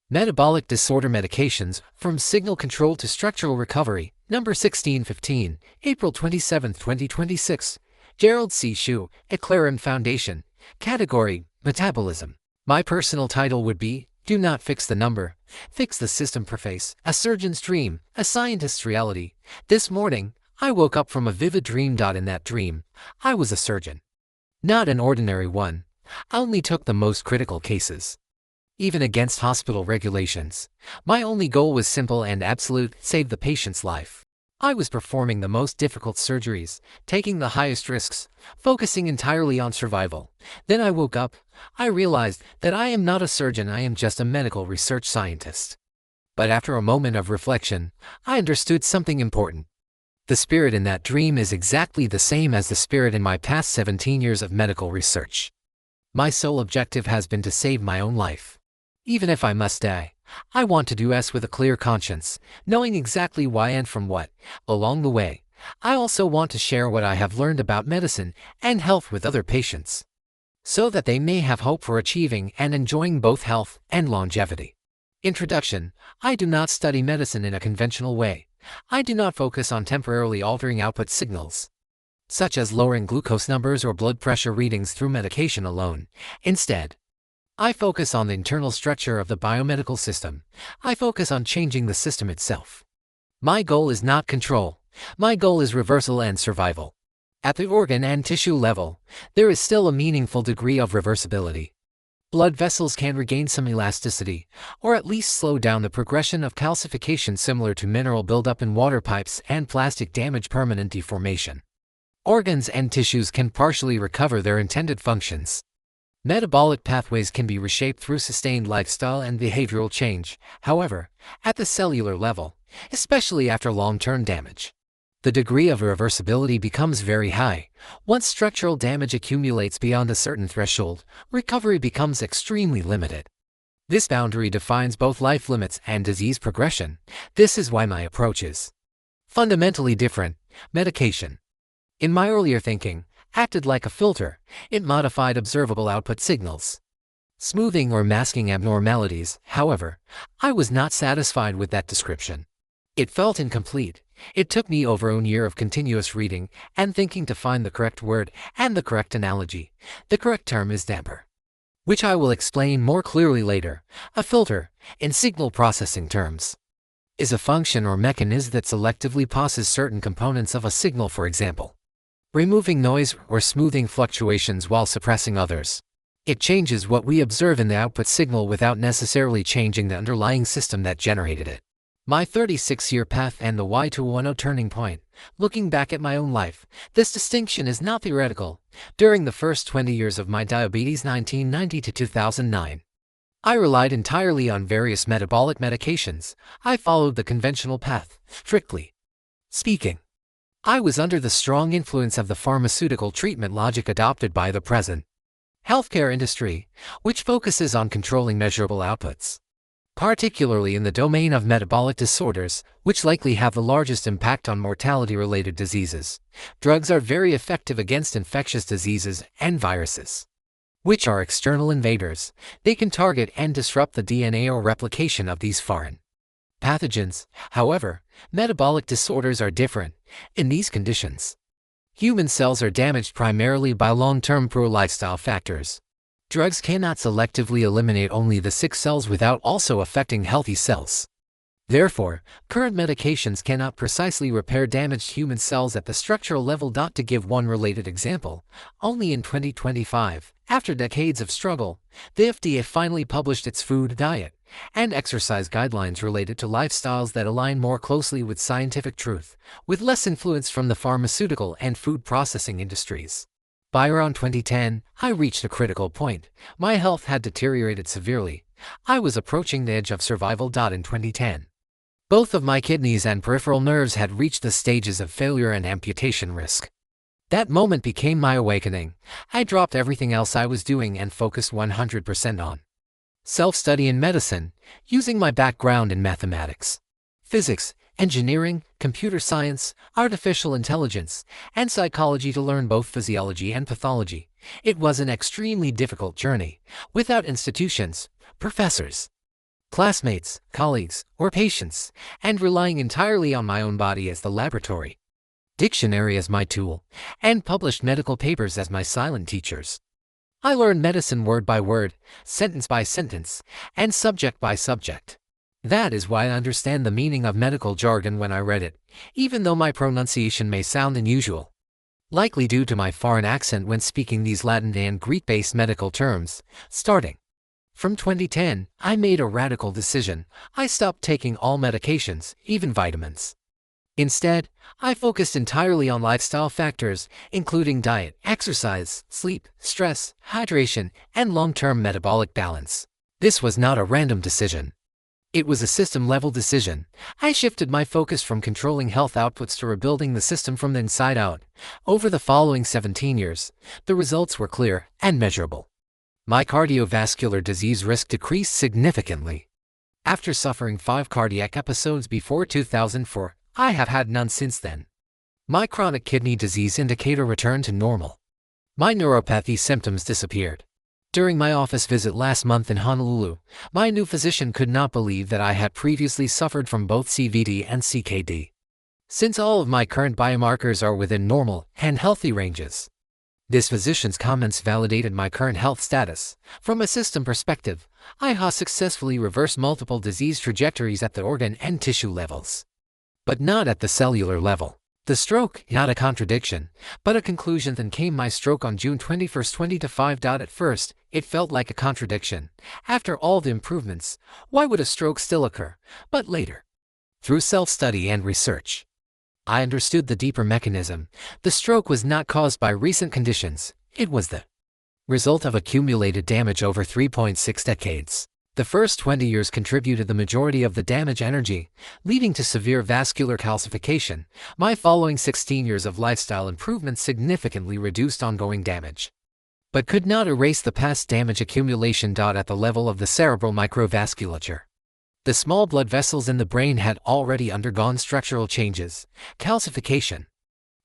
Metabolic disorder medications, from signal control to structural recovery, number 1615, April 27, 2026. Gerald C. EclaireMD Foundation. Category, Metabolism. My personal title would be, Do Not Fix the Number, Fix the System. Preface. A surgeon's dream, a scientist's reality. This morning, I woke up from a vivid dream. In that dream, I was a surgeon. Not an ordinary one. I only took the most critical cases. Even against hospital regulations, my only goal was simple and absolute: save the patient's life. I was performing the most difficult surgeries, taking the highest risks, focusing entirely on survival. Then I woke up. I realized that I am not a surgeon, I am just a medical research scientist. But after a moment of reflection, I understood something important. The spirit in that dream is exactly the same as the spirit in my past 17 years of medical research. My sole objective has been to save my own life. Even if I must die, I want to do so with a clear conscience, knowing exactly why and from what. Along the way, I also want to share what I have learned about medicine and health with other patients, so that they may have hope for achieving and enjoying both health and longevity. Introduction. I do not study medicine in a conventional way. I do not focus on temporarily altering output signals, such as lowering glucose numbers or blood pressure readings through medication alone. Instead, I focus on the internal structure of the biomedical system. I focus on changing the system itself. My goal is not control. My goal is reversal and survival. At the organ and tissue level, there is still a meaningful degree of reversibility. Blood vessels can regain some elasticity, or at least slow down the progression of calcification similar to mineral buildup in water pipes and plastic damage, permanent deformation. Organs and tissues can partially recover their intended functions. Metabolic pathways can be reshaped through sustained lifestyle and behavioral change. However, at the cellular level, especially after long-term damage, the degree of reversibility becomes very high. Once structural damage accumulates beyond a certain threshold, recovery becomes extremely limited. This boundary defines both life limits and disease progression. This is why my approach is fundamentally different. Medication, in my earlier thinking, acted like a filter. It modified observable output signals, smoothing or masking abnormalities. However, I was not satisfied with that description. It felt incomplete. It took me over a year of continuous reading and thinking to find the correct word and the correct analogy. The correct term is damper, which I will explain more clearly later. A filter, in signal processing terms, is a function or mechanism that selectively passes certain components of a signal, for example, removing noise or smoothing fluctuations while suppressing others. It changes what we observe in the output signal without necessarily changing the underlying system that generated it. My 36-year path and the Y210 turning point. Looking back at my own life, this distinction is not theoretical. During the first 20 years of my diabetes, 1990 to 2009, I relied entirely on various metabolic medications. I followed the conventional path. Strictly speaking, I was under the strong influence of the pharmaceutical treatment logic adopted by the present healthcare industry, which focuses on controlling measurable outputs, particularly in the domain of metabolic disorders, which likely have the largest impact on mortality-related diseases. Drugs are very effective against infectious diseases and viruses, which are external invaders. They can target and disrupt the DNA or replication of these foreign pathogens. However, metabolic disorders are different. In these conditions, human cells are damaged primarily by long-term pro-lifestyle factors. Drugs cannot selectively eliminate only the sick cells without also affecting healthy cells. Therefore, current medications cannot precisely repair damaged human cells at the structural level. To give one related example, only in 2025, after decades of struggle, the FDA finally published its food, diet, and exercise guidelines related to lifestyles that align more closely with scientific truth, with less influence from the pharmaceutical and food processing industries. By around 2010, I reached a critical point. My health had deteriorated severely. I was approaching the edge of survival. In 2010, both of my kidneys and peripheral nerves had reached the stages of failure and amputation risk. That moment became my awakening. I dropped everything else I was doing and focused 100% on self-study in medicine, using my background in mathematics, physics, engineering, computer science, artificial intelligence, and psychology to learn both physiology and pathology. It was an extremely difficult journey, without institutions, professors, classmates, colleagues, or patients, and relying entirely on my own body as the laboratory, dictionary as my tool, and published medical papers as my silent teachers. I learned medicine word by word, sentence by sentence, and subject by subject. That is why I understand the meaning of medical jargon when I read it, even though my pronunciation may sound unusual. Likely due to my foreign accent when speaking these Latin and Greek-based medical terms. Starting from 2010, I made a radical decision. I stopped taking all medications, even vitamins. Instead, I focused entirely on lifestyle factors, including diet, exercise, sleep, stress, hydration, and long-term metabolic balance. This was not a random decision. It was a system-level decision. I shifted my focus from controlling health outputs to rebuilding the system from the inside out. Over the following 17 years, the results were clear and measurable. My cardiovascular disease risk decreased significantly. After suffering 5 cardiac episodes before 2004, I have had none since then. My chronic kidney disease indicator returned to normal. My neuropathy symptoms disappeared. During my office visit last month in Honolulu, my new physician could not believe that I had previously suffered from both CVD and CKD. Since all of my current biomarkers are within normal and healthy ranges. This physician's comments validated my current health status. From a system perspective, I have successfully reversed multiple disease trajectories at the organ and tissue levels. But not at the cellular level. The stroke, not a contradiction, but a conclusion. Then came my stroke on June 21, 2025. At first, it felt like a contradiction. After all the improvements, why would a stroke still occur? But later, through self-study and research, I understood the deeper mechanism. The stroke was not caused by recent conditions. It was the result of accumulated damage over 3.6 decades. The first 20 years contributed the majority of the damage energy, leading to severe vascular calcification. My following 16 years of lifestyle improvements significantly reduced ongoing damage, but could not erase the past damage accumulation. At the level of the cerebral microvasculature, the small blood vessels in the brain had already undergone structural changes. Calcification,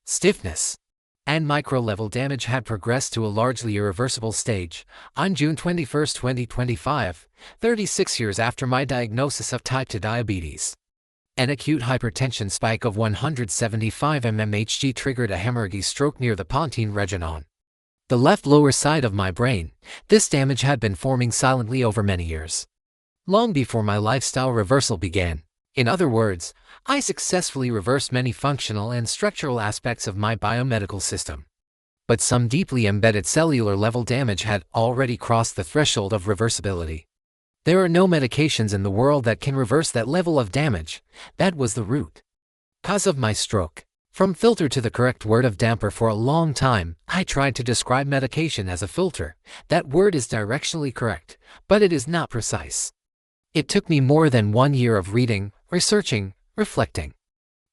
stiffness, and micro-level damage had progressed to a largely irreversible stage. On June 21, 2025, 36 years after my diagnosis of type 2 diabetes, an acute hypertension spike of 175 mmHg triggered a hemorrhagic stroke near the pontine region on the left lower side of my brain. This damage had been forming silently over many years, long before my lifestyle reversal began. In other words, I successfully reversed many functional and structural aspects of my biomedical system. But some deeply embedded cellular level damage had already crossed the threshold of reversibility. There are no medications in the world that can reverse that level of damage. That was the root cause of my stroke. From filter to the correct word of damper. For a long time, I tried to describe medication as a filter. That word is directionally correct, but it is not precise. It took me more than 1 year of reading, researching, reflecting,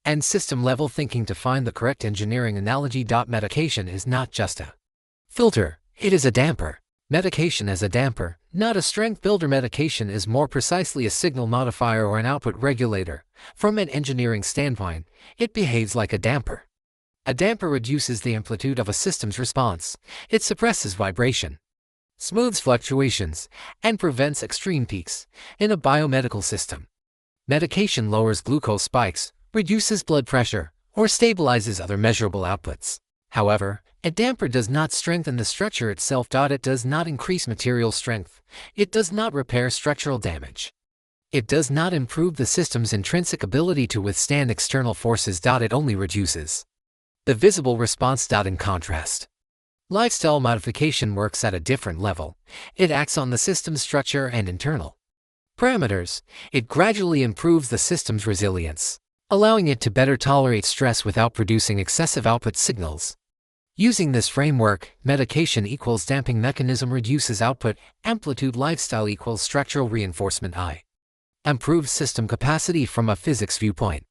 and system-level thinking to find the correct engineering analogy. Medication is not just a filter, it is a damper. Medication as a damper, not a strength builder. Medication is more precisely a signal modifier or an output regulator. From an engineering standpoint, it behaves like a damper. A damper reduces the amplitude of a system's response. It suppresses vibration, smooths fluctuations, and prevents extreme peaks. In a biomedical system, medication lowers glucose spikes, reduces blood pressure, or stabilizes other measurable outputs. However, a damper does not strengthen the structure itself. It does not increase material strength. It does not repair structural damage. It does not improve the system's intrinsic ability to withstand external forces. It only reduces the visible response. In contrast, lifestyle modification works at a different level. It acts on the system's structure and internal parameters. It gradually improves the system's resilience, allowing it to better tolerate stress without producing excessive output signals. Using this framework, medication equals damping mechanism reduces output, amplitude lifestyle equals structural reinforcement I. Improves system capacity from a physics viewpoint.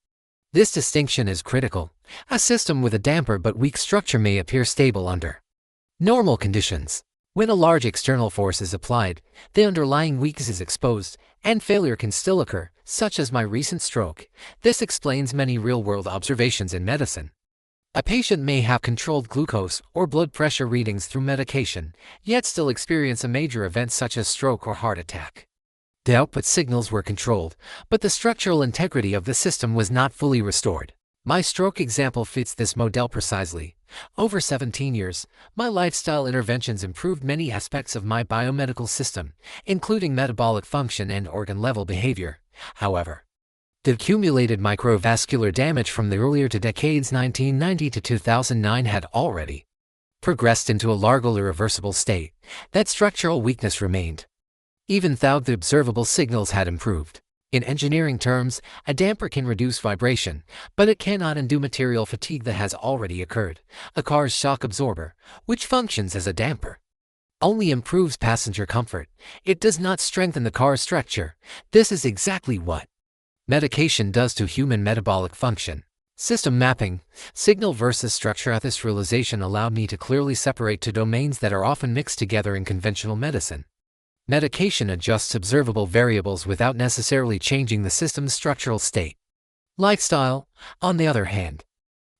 This distinction is critical. A system with a damper but weak structure may appear stable under normal conditions. When a large external force is applied, the underlying weakness is exposed, and failure can still occur, such as my recent stroke. This explains many real-world observations in medicine. A patient may have controlled glucose or blood pressure readings through medication, yet still experience a major event such as stroke or heart attack. The output signals were controlled, but the structural integrity of the system was not fully restored. My stroke example fits this model precisely. Over 17 years, my lifestyle interventions improved many aspects of my biomedical system, including metabolic function and organ-level behavior. However, the accumulated microvascular damage from the earlier to decades 1990 to 2009 had already progressed into a largely irreversible state. That structural weakness remained, even though the observable signals had improved. In engineering terms, a damper can reduce vibration, but it cannot undo material fatigue that has already occurred. A car's shock absorber, which functions as a damper, only improves passenger comfort. It does not strengthen the car's structure. This is exactly what medication does to human metabolic function. System mapping, signal versus structure. This realization allowed me to clearly separate two domains that are often mixed together in conventional medicine. Medication adjusts observable variables without necessarily changing the system's structural state. Lifestyle, on the other hand,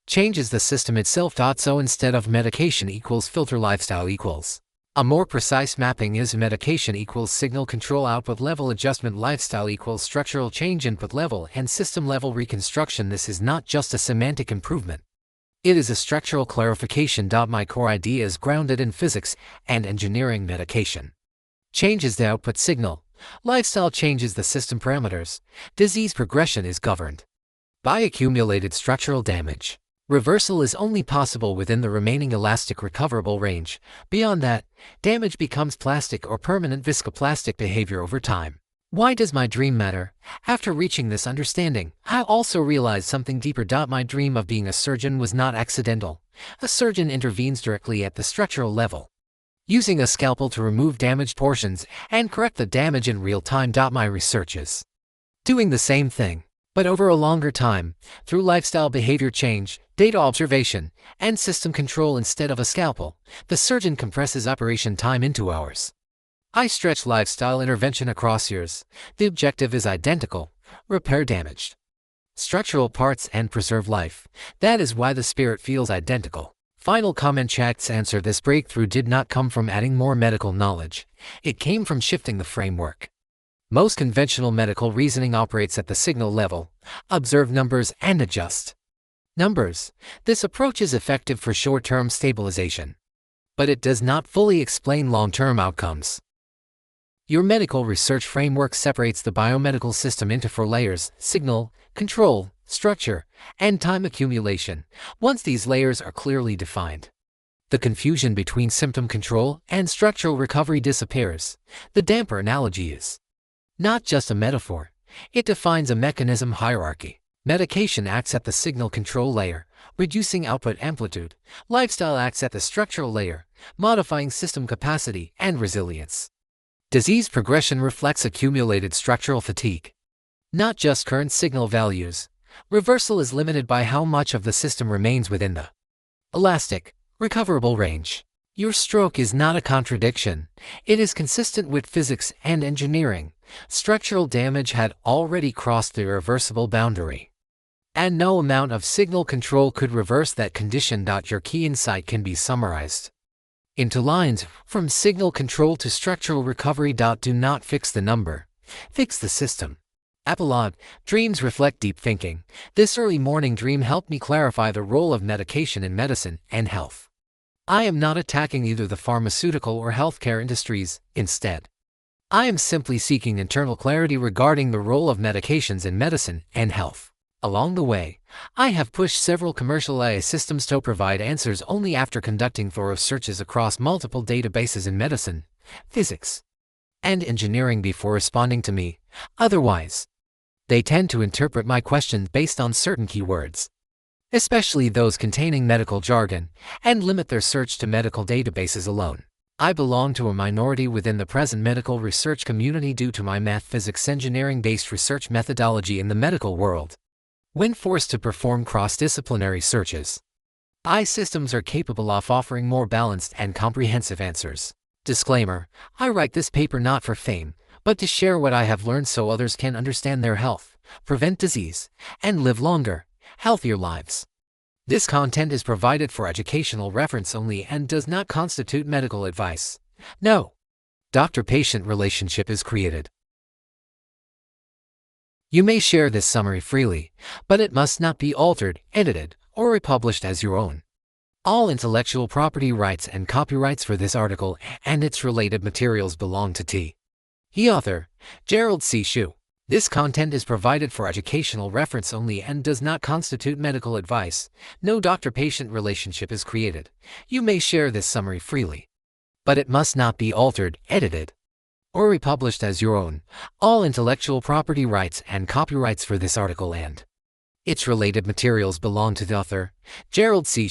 changes the system itself. So instead of medication equals filter, lifestyle equals. A more precise mapping is medication equals signal control output level adjustment, lifestyle equals structural change input level and system level reconstruction. This is not just a semantic improvement. It is a structural clarification. My core idea is grounded in physics and engineering. Medication changes the output signal. Lifestyle changes the system parameters. Disease progression is governed by accumulated structural damage. Reversal is only possible within the remaining elastic recoverable range. Beyond that, damage becomes plastic or permanent viscoplastic behavior over time. Why does my dream matter? After reaching this understanding, I also realized something deeper. My dream of being a surgeon was not accidental. A surgeon intervenes directly at the structural level, using a scalpel to remove damaged portions and correct the damage in real time. My research is doing the same thing, but over a longer time, through lifestyle behavior change, data observation, and system control. Instead of a scalpel, the surgeon compresses operation time into hours. I stretch lifestyle intervention across years. The objective is identical: repair damaged structural parts and preserve life. That is why the spirit feels identical. Final comment. Chat's answer: this breakthrough did not come from adding more medical knowledge. It came from shifting the framework. Most conventional medical reasoning operates at the signal level: observe numbers and adjust numbers. This approach is effective for short-term stabilization, but it does not fully explain long-term outcomes. Your medical research framework separates the biomedical system into 4 layers: signal, control, structure, and time accumulation. Once these layers are clearly defined, the confusion between symptom control and structural recovery disappears. The damper analogy is not just a metaphor. It defines a mechanism hierarchy. Medication acts at the signal control layer, reducing output amplitude. Lifestyle acts at the structural layer, modifying system capacity and resilience. Disease progression reflects accumulated structural fatigue, not just current signal values. Reversal is limited by how much of the system remains within the elastic, recoverable range. Your stroke is not a contradiction. It is consistent with physics and engineering. Structural damage had already crossed the irreversible boundary, and no amount of signal control could reverse that condition. Your key insight can be summarized into lines: from signal control to structural recovery. Do not fix the number, fix the system. Epilogue: dreams reflect deep thinking. This early morning dream helped me clarify the role of medication in medicine and health. I am not attacking either the pharmaceutical or healthcare industries. Instead, I am simply seeking internal clarity regarding the role of medications in medicine and health. Along the way, I have pushed several commercial AI systems to provide answers only after conducting thorough searches across multiple databases in medicine, physics, and engineering before responding to me. Otherwise, they tend to interpret my questions based on certain keywords, especially those containing medical jargon, and limit their search to medical databases alone. I belong to a minority within the present medical research community due to my math physics engineering-based research methodology in the medical world. When forced to perform cross-disciplinary searches, AI systems are capable of offering more balanced and comprehensive answers. Disclaimer: I write this paper not for fame, but to share what I have learned so others can understand their health, prevent disease, and live longer, healthier lives. This content is provided for educational reference only and does not constitute medical advice. No doctor-patient relationship is created. You may share this summary freely, but it must not be altered, edited, or republished as your own. All intellectual property rights and copyrights for this article and its related materials belong to T. The author, Gerald C. This content is provided for educational reference only and does not constitute medical advice. No doctor-patient relationship is created. You may share this summary freely, but it must not be altered, edited, or republished as your own. All intellectual property rights and copyrights for this article and its related materials belong to the author, Gerald C.